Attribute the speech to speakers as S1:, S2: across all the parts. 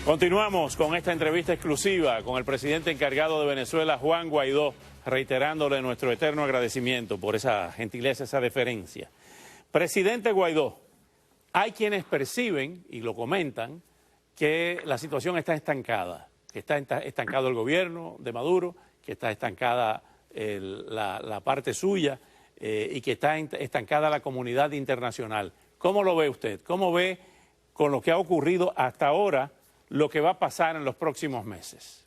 S1: Continuamos con esta entrevista exclusiva con el presidente encargado de Venezuela, Juan Guaidó, reiterándole nuestro eterno agradecimiento por esa gentileza, esa deferencia. Presidente Guaidó, hay quienes perciben, y lo comentan, que la situación está estancada, que está estancado el gobierno de Maduro, que está estancada la parte suya y que está estancada la comunidad internacional. ¿Cómo lo ve usted? ¿Cómo ve con lo que ha ocurrido hasta ahora lo que va a pasar en los próximos meses?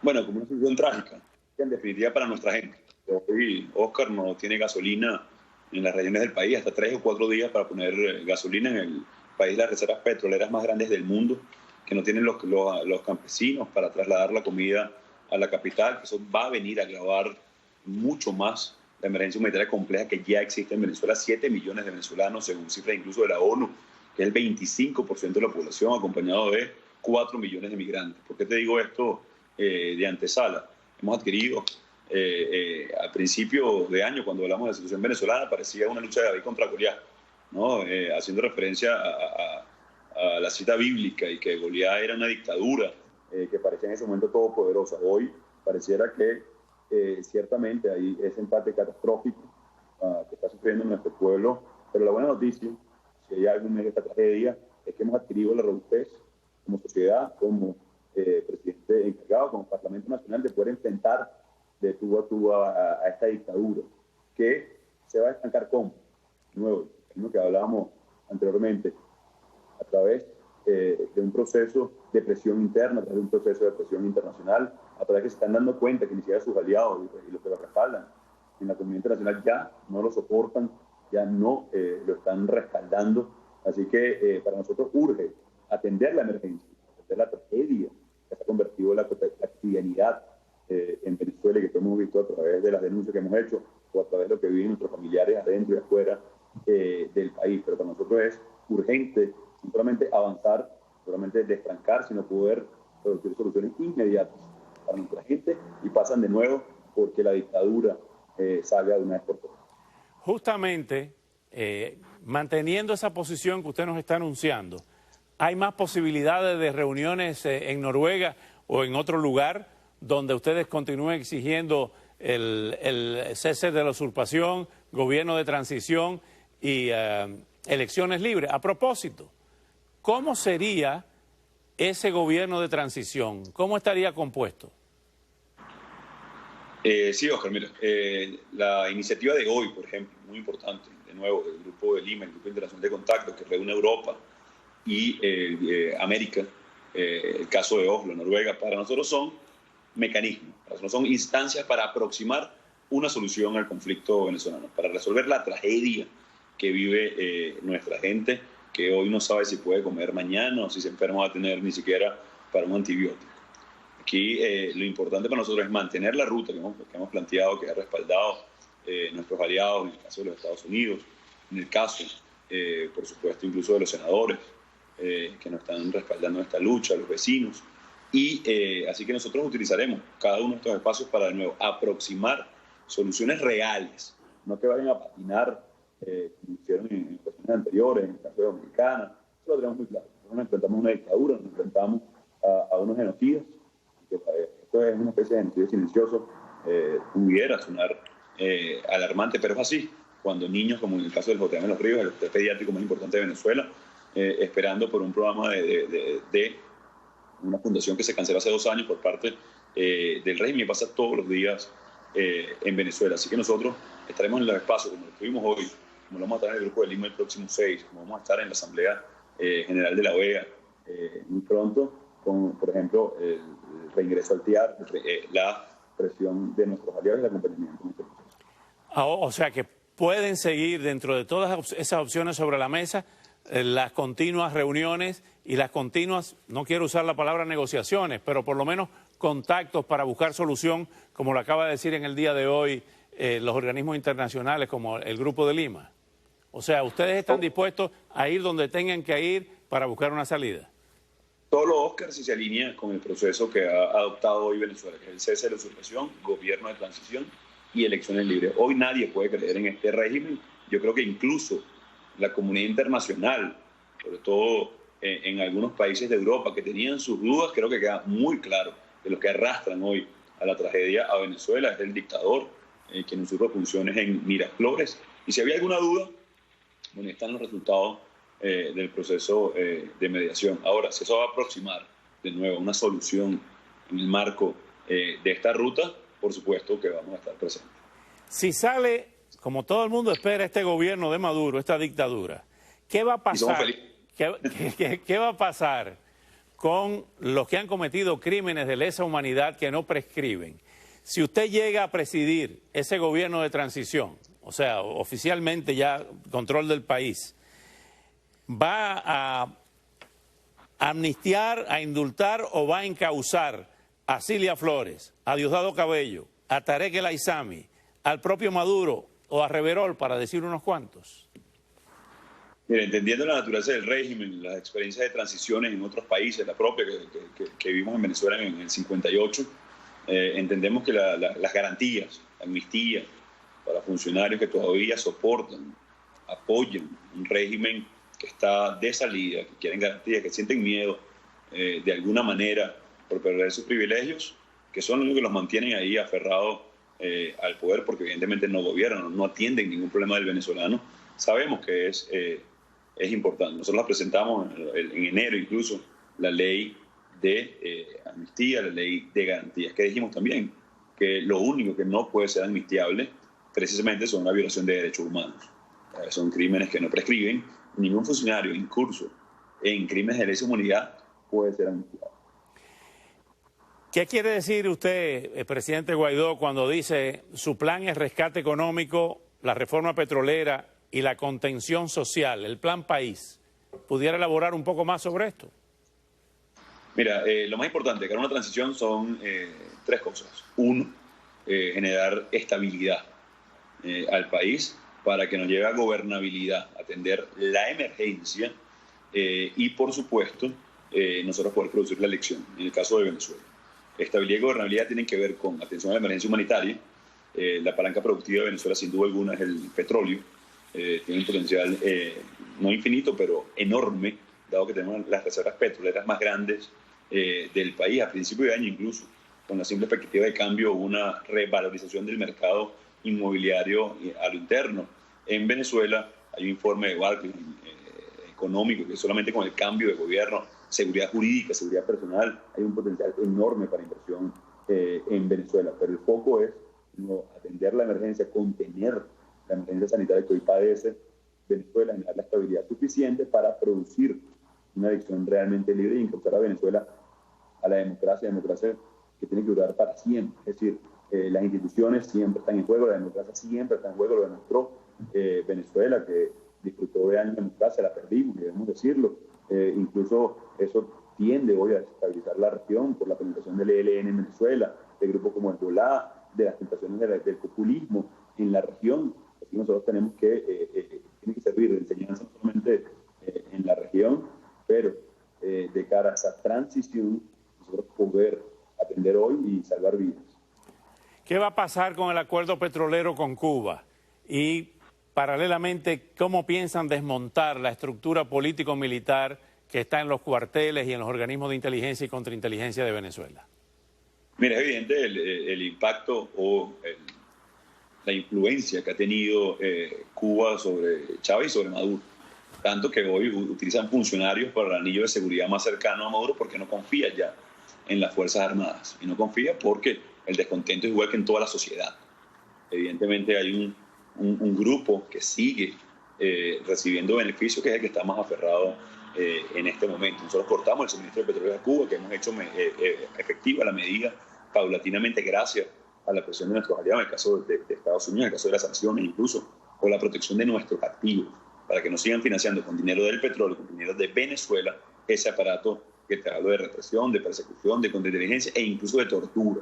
S2: Bueno, como una situación trágica, en definitiva para nuestra gente. Hoy Oscar no tiene gasolina en las regiones del país, hasta 3 o 4 días para poner gasolina en el país de las reservas petroleras más grandes del mundo, que no tienen los campesinos para trasladar la comida a la capital, que eso va a venir a agravar mucho más la emergencia humanitaria compleja que ya existe en Venezuela. 7 millones de venezolanos, según cifras incluso de la ONU, que es el 25% de la población, acompañado de 4 millones de migrantes. ¿Por qué te digo esto de antesala? Hemos adquirido, al principio de año, cuando hablamos de la situación venezolana, parecía una lucha de David contra Goliat, ¿no? Haciendo referencia a la cita bíblica y que Goliat era una dictadura que parecía en ese momento todopoderosa. Hoy pareciera que ciertamente hay ese empate catastrófico que está sufriendo nuestro pueblo, pero la buena noticia, si hay algo en esta tragedia, es que hemos adquirido la robustez como sociedad, como presidente encargado, como Parlamento Nacional, de poder enfrentar de tú a tú a esta dictadura, que se va a estancar con, de nuevo, lo que hablábamos anteriormente, a través de un proceso de presión interna, a través de un proceso de presión internacional, a través que se están dando cuenta que ni siquiera sus aliados y los que lo respaldan en la comunidad internacional ya no lo soportan, ya no lo están respaldando. Así que para nosotros urge atender la emergencia, atender la tragedia que se ha convertido en la cotidianidad en Venezuela y que hemos visto a través de las denuncias que hemos hecho o a través de lo que viven nuestros familiares adentro y afuera del país. Pero para nosotros es urgente no solamente avanzar, no solamente destrancar, sino poder producir soluciones inmediatas para nuestra gente y pasan de nuevo porque la dictadura salga de una vez por todas.
S1: Justamente, manteniendo esa posición que usted nos está anunciando, ¿hay más posibilidades de reuniones en Noruega o en otro lugar donde ustedes continúen exigiendo el cese de la usurpación, gobierno de transición y elecciones libres? A propósito, ¿cómo sería ese gobierno de transición? ¿Cómo estaría compuesto?
S2: Sí, Oscar, mira, la iniciativa de hoy, por ejemplo, muy importante, de nuevo, el Grupo de Lima, el Grupo Internacional de Contacto, que reúne Europa y América, el caso de Oslo, Noruega, para nosotros son mecanismos, para nosotros son instancias para aproximar una solución al conflicto venezolano, para resolver la tragedia que vive nuestra gente, que hoy no sabe si puede comer mañana o si se enferma va a tener ni siquiera para un antibiótico. Aquí lo importante para nosotros es mantener la ruta que hemos planteado, que ha respaldado nuestros aliados, en el caso de los Estados Unidos, en el caso, por supuesto, incluso de los senadores que nos están respaldando esta lucha, los vecinos. Y así que nosotros utilizaremos cada uno de estos espacios para, de nuevo, aproximar soluciones reales, no que vayan a patinar, como hicieron en cuestiones anteriores, en el caso de Dominicana. Eso lo tenemos muy claro. Nosotros nos enfrentamos a una dictadura, nos enfrentamos a unos genocidas. Esto es una especie de genocidio silencioso, pudiera sonar alarmante, pero es así. Cuando niños, como en el caso del JM en los Ríos, el hospital pediátrico más importante de Venezuela, esperando por un programa de una fundación que se canceló hace 2 años por parte del régimen, y pasa todos los días en Venezuela. Así que nosotros estaremos en los espacios, como lo estuvimos hoy, como lo vamos a estar en el Grupo de Lima el próximo 6, como vamos a estar en la Asamblea General de la OEA muy pronto, con, por ejemplo, el reingreso al TIAR, la presión de nuestros aliados y el acompañamiento en este proceso.
S1: O sea que pueden seguir dentro de todas esas opciones sobre la mesa las continuas reuniones y las continuas, no quiero usar la palabra negociaciones, pero por lo menos contactos para buscar solución, como lo acaba de decir en el día de hoy los organismos internacionales como el Grupo de Lima. O sea, ¿ustedes están dispuestos a ir donde tengan que ir para buscar una salida?
S2: Solo Oscar si se alinea con el proceso que ha adoptado hoy Venezuela, que es el cese de la usurpación, gobierno de transición y elecciones libres. Hoy nadie puede creer en este régimen. Yo creo que incluso la comunidad internacional, sobre todo en algunos países de Europa que tenían sus dudas, creo que queda muy claro que los que arrastran hoy a la tragedia a Venezuela es el dictador, quien usurpa funciones en Miraflores. Y si había alguna duda, bueno, están los resultados del proceso de mediación. Ahora, si eso va a aproximar de nuevo a una solución en el marco de esta ruta, por supuesto que vamos a estar presentes.
S1: Si sale, como todo el mundo espera, este gobierno de Maduro, esta dictadura, ¿qué va a pasar? ¿Qué va a pasar con los que han cometido crímenes de lesa humanidad que no prescriben? Si usted llega a presidir ese gobierno de transición, o sea, oficialmente ya control del país, ¿va a amnistiar, a indultar o va a encauzar a Cilia Flores, a Diosdado Cabello, a Tarek El Aizami, al propio Maduro o a Reverol, para decir unos cuantos?
S2: Mira, entendiendo la naturaleza del régimen, las experiencias de transiciones en otros países, la propia que vimos en Venezuela en el 58, entendemos que las garantías, la amnistía para funcionarios que todavía soportan, apoyan un régimen que está de salida, que quieren garantías, que sienten miedo de alguna manera por perder sus privilegios, que son los que los mantienen ahí aferrados al poder, porque evidentemente no gobiernan, no atienden ningún problema del venezolano. Sabemos que es importante. Nosotros la presentamos en enero incluso, la ley de amnistía, la ley de garantías, que dijimos también que lo único que no puede ser amnistiable precisamente son la violación de derechos humanos. Son crímenes que no prescriben. Ningún funcionario incurso en crímenes de lesa humanidad puede ser amnistiado.
S1: ¿Qué quiere decir usted, presidente Guaidó, cuando dice su plan es rescate económico, la reforma petrolera y la contención social, el plan país? ¿Pudiera elaborar un poco más sobre esto?
S2: Mira, lo más importante de cara a una transición son tres cosas. Uno, generar estabilidad al país para que nos lleve a gobernabilidad, atender la emergencia y, por supuesto, nosotros poder producir la elección, en el caso de Venezuela. Estabilidad y gobernabilidad tienen que ver con atención a la emergencia humanitaria. La palanca productiva de Venezuela, sin duda alguna, es el petróleo. Tiene un potencial no infinito, pero enorme, dado que tenemos las reservas petroleras más grandes del país. A principio de año, incluso, con la simple perspectiva de cambio, una revalorización del mercado inmobiliario a lo interno. En Venezuela hay un informe de Barclays económico que solamente con el cambio de gobierno, seguridad jurídica, seguridad personal, hay un potencial enorme para inversión en Venezuela. Pero el foco es no atender la emergencia, contener la emergencia sanitaria que hoy padece Venezuela, generar la estabilidad suficiente para producir una elección realmente libre y impulsar a Venezuela a la democracia que tiene que durar para siempre. Es decir, las instituciones siempre están en juego, la democracia siempre está en juego. Lo demostró Venezuela, que disfrutó de años de democracia, la perdimos, debemos decirlo. Incluso eso tiende hoy a desestabilizar la región por la penetración del ELN en Venezuela, de grupos como Hezbolá, de las tentaciones del populismo en la región. Así nosotros tenemos que, tiene que servir de enseñanza no solamente en la región, pero de cara a esa transición, nosotros poder atender hoy y salvar vidas.
S1: ¿Qué va a pasar con el acuerdo petrolero con Cuba? Y paralelamente, ¿cómo piensan desmontar la estructura político-militar que está en los cuarteles y en los organismos de inteligencia y contrainteligencia de Venezuela?
S2: Mira, es evidente el impacto o la influencia que ha tenido Cuba sobre Chávez y sobre Maduro. Tanto que hoy utilizan funcionarios para el anillo de seguridad más cercano a Maduro porque no confía ya en las Fuerzas Armadas. Y no confía porque el descontento es igual que en toda la sociedad. Evidentemente hay un grupo que sigue recibiendo beneficios, que es el que está más aferrado en este momento. Nosotros cortamos el suministro de petróleo a Cuba, que hemos hecho efectiva la medida paulatinamente gracias a la presión de nuestros aliados, en el caso de Estados Unidos, en el caso de las sanciones incluso, o la protección de nuestros activos, para que nos sigan financiando con dinero del petróleo, con dinero de Venezuela, ese aparato que te hablo de represión, de persecución, de contrainteligencia e incluso de tortura.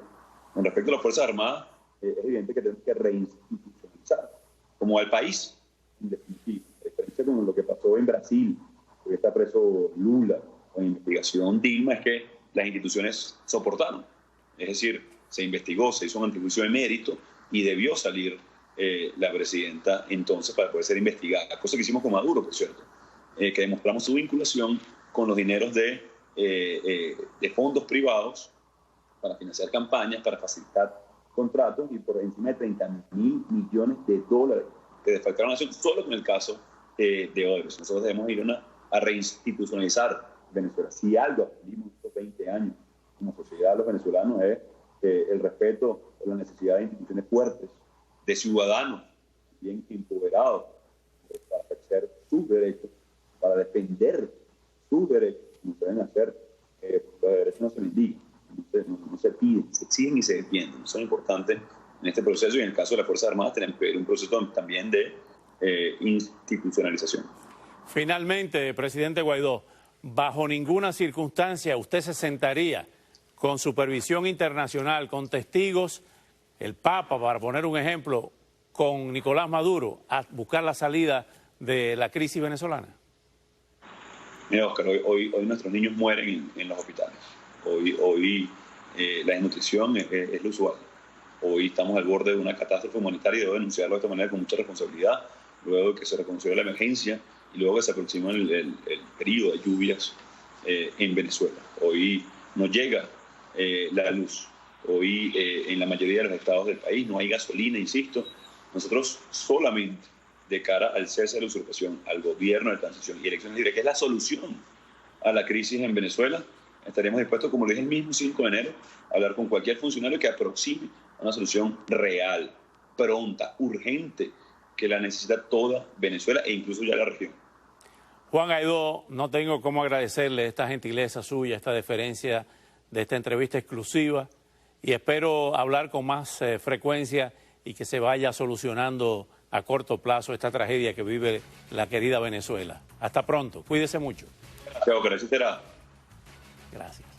S2: Con respecto a las Fuerzas Armadas, es evidente que tenemos que reinstitucionalizar como al país, en definitiva. A diferencia con lo que pasó en Brasil, que está preso Lula, o en investigación Dilma, es que las instituciones soportaron. Es decir, se investigó, se hizo un antejuicio de mérito y debió salir la presidenta entonces para poder ser investigada. Cosa que hicimos con Maduro, por cierto, que demostramos su vinculación con los dineros de fondos privados para financiar campañas, para facilitar contratos, y por encima de $30.000 millones que defalcaron a la nación solo con el caso de Odebrecht. Nosotros debemos ir a reinstitucionalizar Venezuela. Si algo aprendimos estos 20 años como sociedad los venezolanos es el respeto por la necesidad de instituciones fuertes, de ciudadanos bien empoderados para ejercer sus derechos, para defender sus derechos, como se deben hacer, los derechos no se mendigan, no se piden, se exigen y se defienden. Eso es importante en este proceso, y en el caso de las Fuerzas Armadas tenemos un proceso también de institucionalización.
S1: Finalmente, presidente Guaidó, bajo ninguna circunstancia usted se sentaría con supervisión internacional, con testigos, el Papa, para poner un ejemplo, con Nicolás Maduro, a buscar la salida de la crisis venezolana.
S2: Mira, Oscar, hoy nuestros niños mueren en los hospitales. Hoy la desnutrición es lo usual. Hoy estamos al borde de una catástrofe humanitaria y debo denunciarlo de esta manera con mucha responsabilidad, luego de que se reconoció la emergencia y luego que se aproximó el periodo de lluvias en Venezuela. Hoy no llega la luz. Hoy en la mayoría de los estados del país no hay gasolina, insisto. Nosotros solamente de cara al cese de la usurpación, al gobierno de transición y elecciones libres, que es la solución a la crisis en Venezuela, estaríamos dispuestos, como lo dije el mismo 5 de enero, a hablar con cualquier funcionario que aproxime a una solución real, pronta, urgente, que la necesita toda Venezuela e incluso ya la región.
S1: Juan Guaidó, no tengo cómo agradecerle esta gentileza suya, esta deferencia de esta entrevista exclusiva, y espero hablar con más frecuencia y que se vaya solucionando a corto plazo esta tragedia que vive la querida Venezuela. Hasta pronto, cuídese mucho.
S2: Gracias, Oscar. Eso será.
S1: Gracias.